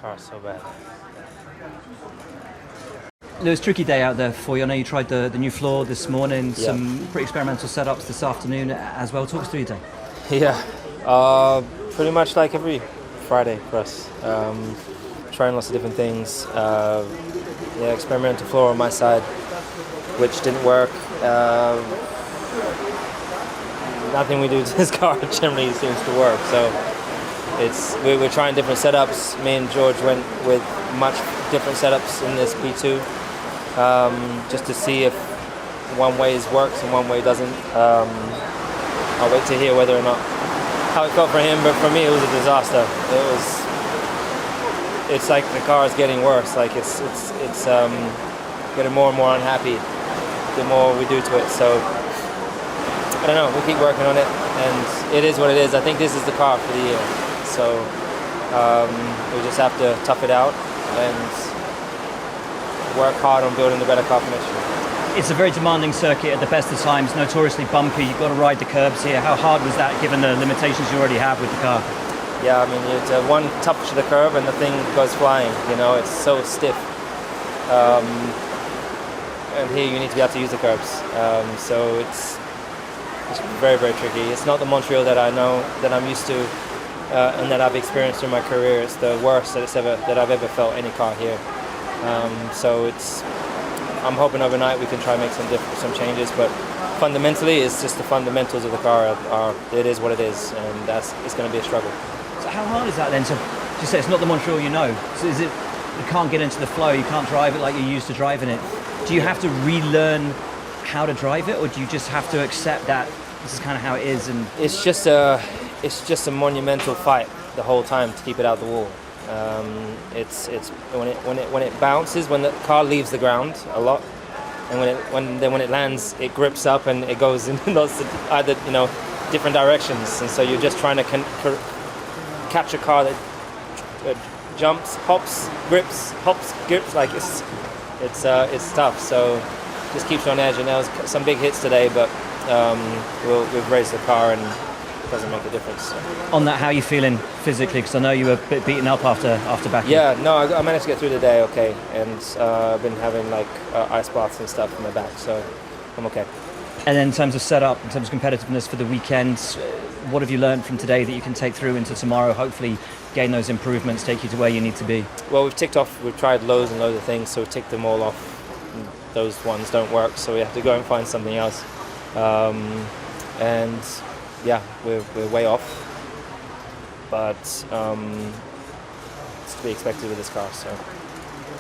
car so bad. It was a tricky day out there for you. I know you tried the new floor this morning, some pretty experimental setups this afternoon as well. Talk us through your day. Yeah, pretty much like every Friday for us. Trying lots of different things. Experimental floor on my side, which didn't work. Nothing we do to this car generally seems to work. So we're trying different setups. Me and George went with much different setups in this P2, just to see if one way works and one way doesn't. I'll wait to hear whether or not how it felt for him, but for me it was a disaster. It's like the car is getting worse. Like it's getting more and more unhappy the more we do to it. So I don't know. We keep working on it, and it is what it is. I think this is the car for the year. So we just have to tough it out and work hard on building the better car for next year. It's a very demanding circuit at the best of times, notoriously bumpy. You've got to ride the curbs here. How hard was that, given the limitations you already have with the car? Yeah, I mean, it's one touch of the curb and the thing goes flying. You know, it's so stiff. And here you need to be able to use the curbs. So it's very, very tricky. It's not the Montreal that I know, that I'm used to, and that I've experienced in my career. It's the worst that I've ever felt any car here. So I'm hoping overnight we can try and make some changes, but fundamentally it's just the fundamentals of the car it is what it is, and it's going to be a struggle. So how hard is that then? So you say it's not the Montreal you know. So is it you can't get into the flow, you can't drive it like you're used to driving it? Do you have to relearn how to drive it, or do you just have to accept that this is kind of how it is? And it's just a monumental fight the whole time to keep it out the wall. It's when it bounces, when the car leaves the ground a lot, and when it lands, it grips up and it goes in either different directions, and so you're just trying to catch a car that jumps, hops, grips, like it's tough. So just keeps you on edge, and there was some big hits today, but we've raised the car and it doesn't make a difference. So. On that, how are you feeling physically? Because I know you were a bit beaten up after back. Yeah, no, I managed to get through the day okay, and I've been having ice baths and stuff in my back, so I'm okay. And then in terms of setup, in terms of competitiveness for the weekend, what have you learned from today that you can take through into tomorrow? Hopefully gain those improvements, take you to where you need to be. Well, we've tried loads and loads of things, so we've ticked them all off. Those ones don't work, so we have to go and find something else. And yeah, we're way off, but it's to be expected with this car. So.